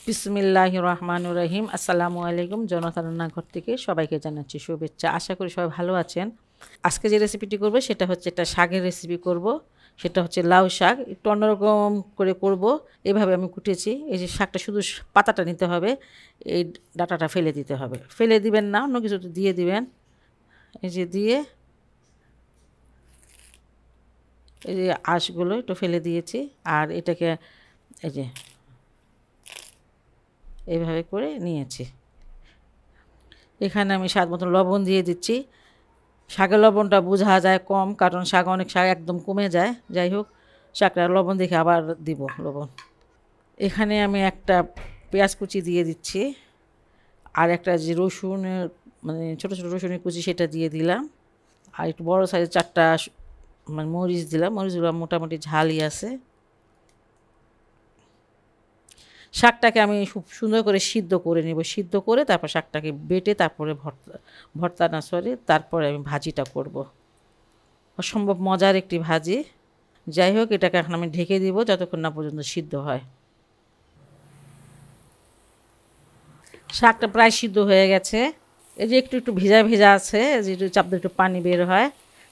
বিসমিল্লাহির রহমানির রহিম। আসসালামু আলাইকুম। জনতার রান্নাঘর থেকে সবাইকে জানাচ্ছি শুভেচ্ছা। আশা করি সবাই ভালো আছেন। আজকে যে রেসিপিটি করব সেটা হচ্ছে একটা শাকের রেসিপি করব। সেটা হচ্ছে লাউ শাক। একটু অন্যরকম করে করব। এভাবে আমি কুটেছি। এই যে শাকটা শুধু পাতাটা নিতে হবে, এই ডাঁটাটা ফেলে দিতে হবে। ফেলে দিবেন না, অন্য কিছু দিয়ে দিবেন। এই যে দিয়ে এই যে আঁশগুলো একটু ফেলে দিয়েছি। আর এটাকে এই যে এইভাবে করে নিয়েছি। এখানে আমি স্বাদ মতো লবণ দিয়ে দিচ্ছি। শাকের লবণটা বোঝা যায় কম, কারণ শাক অনেক শাক একদম কমে যায়। যাই হোক, শাকটা লবণ দেখে আবার দিব লবণ। এখানে আমি একটা পেঁয়াজ কুচি দিয়ে দিচ্ছি, আর একটা যে রসুনের মানে ছোটো ছোটো রসুনের কুচি সেটা দিয়ে দিলাম, আর একটু বড়ো সাইজের 4টা মানে মরিচ দিলাম। মরিচগুলো মোটামুটি ঝালই আছে। শাকটাকে আমি খুব সুন্দর করে সিদ্ধ করে নেব। সিদ্ধ করে তারপর শাকটাকে বেটে তারপরে ভর্তা না সরি তারপরে আমি ভাজিটা করব। অসম্ভব মজার একটি ভাজি। যাই হোক, এটাকে এখন আমি ঢেকে দিব যতক্ষণ না পর্যন্ত সিদ্ধ হয়। শাকটা প্রায় সিদ্ধ হয়ে গেছে। এই যে একটু একটু ভেজা ভেজা আছে, যে একটু চাপ দিয়ে একটু পানি বের হয়,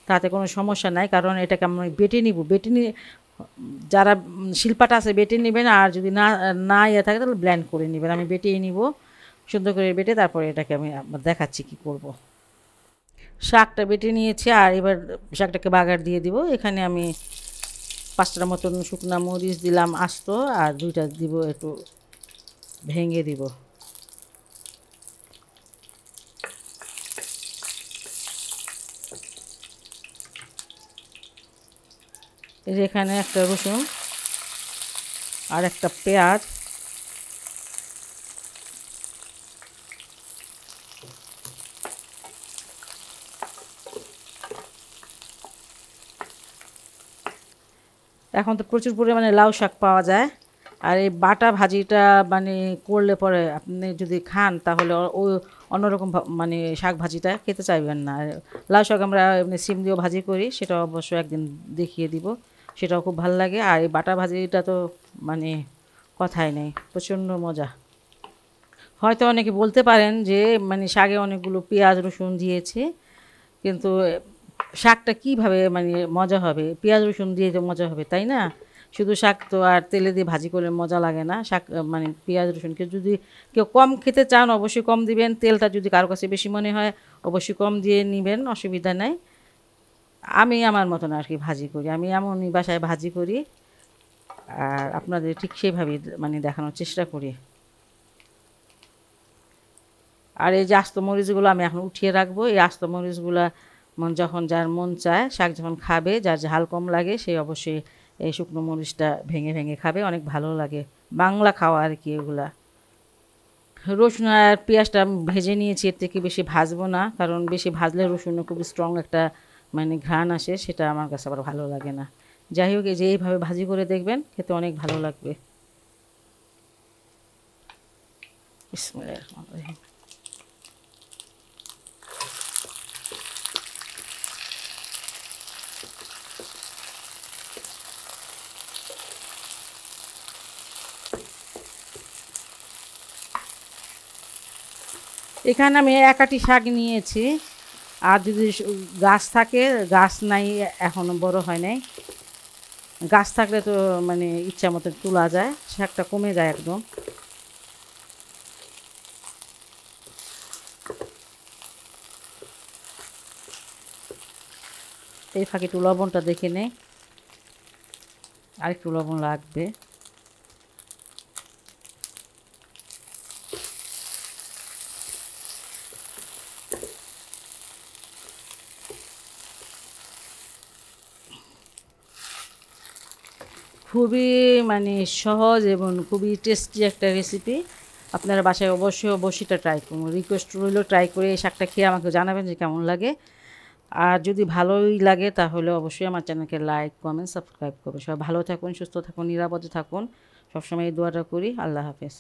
তাতে কোনো সমস্যা নাই, কারণ এটাকে আমি বেটে নিব। বেটে নিয়ে যারা শিল্পাটা আছে বেটে নেবেন, আর যদি না না ইয়ে থাকে তাহলে ব্লেন্ড করে নেবেন। আমি বেটেই নিব, সুন্দর করে বেটে তারপরে এটাকে আমি দেখাচ্ছি কি করব। শাকটা বেটে নিয়েছি, আর এবার শাকটাকে বাগার দিয়ে দিব। এখানে আমি 5টার মতন শুকনা মরিচ দিলাম আস্ত, আর 2টা দিব একটু ভেঙে দিব। এই যে এখানে একটা রসুন আর একটা পেঁয়াজ, এখন তো প্রচুর পরিমাণে লাউ শাক পাওয়া যায়, আর এই বাটা ভাজিটা মানে করলে পরে আপনি যদি খান তাহলে ওই অন্যরকম মানে শাক ভাজিটা খেতে চাইবেন না। আর লাউ শাক আমরা এমনি সিম দিয়েও ভাজি করি, সেটা অবশ্য একদিন দেখিয়ে দিব, সেটাও খুব ভালো লাগে। আর এই বাটা ভাজিটা তো মানে কথাই নেই, প্রচণ্ড মজা। হয়তো অনেকে বলতে পারেন যে মানে শাকে অনেকগুলো পেঁয়াজ রসুন দিয়েছে, কিন্তু শাকটা কীভাবে মানে মজা হবে? পেঁয়াজ রসুন দিয়ে তো মজা হবে, তাই না? শুধু শাক তো আর তেলে দিয়ে ভাজি করলে মজা লাগে না। শাক মানে পেঁয়াজ রসুনকে যদি কেউ কম খেতে চান অবশ্যই কম দিবেন। তেলটা যদি কারো কাছে বেশি মনে হয় অবশ্যই কম দিয়ে নেবেন, অসুবিধা নাই। আমি আমার মতন আর কি ভাজি করি, আমি এমনই বাসায় ভাজি করি, আর আপনাদের ঠিক সেইভাবেই মানে দেখানোর চেষ্টা করি। আর এই যে আস্ত মরিচগুলো আমি এখন উঠিয়ে রাখবো। এই আস্ত মরিচগুলো যখন যার মন চায়, শাক যখন খাবে, যার ঝাল কম লাগে, সে অবশ্যই এই শুকনো মরিচটা ভেঙে ভেঙে খাবে, অনেক ভালো লাগে। বাংলা খাওয়া আর কি এগুলা। রসুন আর পেঁয়াজটা আমি ভেজে নিয়েছি, এর থেকে বেশি ভাজবো না, কারণ বেশি ভাজলে রসুনের খুব স্ট্রং একটা মানে ঘ্রাণ আসে, সেটা আমার কাছে আবার ভালো লাগে না। যাই হোক, এই যে এইভাবে ভাজি করে দেখবেন, খেতে অনেক ভালো লাগবে। বিসমিল্লাহির রহমানির রহিম। এখানে আমি 1 আঁটি শাক নিয়েছি, আর যদি গাছ থাকে, গাছ নাই এখনও বড় হয় নাই, গাছ থাকলে তো মানে ইচ্ছা মতো তোলা যায়, শাকটা কমে যায় একদম। এই ফাঁকে একটু লবণটা দেখে নেই, আর একটু লবণ লাগবে। খুবই মানে সহজ এবং খুবই টেস্টি একটা রেসিপি। আপনারা বাসায় অবশ্যই অবশ্যই এটা ট্রাই করুন। রিকোয়েস্ট রইল, ট্রাই করে এই শাকটা খেয়ে আমাকে জানাবেন যে কেমন লাগে। আর যদি ভালোই লাগে তাহলে অবশ্যই আমার চ্যানেলকে লাইক কমেন্ট সাবস্ক্রাইব করবেন। সবাই ভালো থাকুন, সুস্থ থাকুন, নিরাপদে থাকুন, সবসময় এই দোয়াটা করি। আল্লাহ হাফেজ।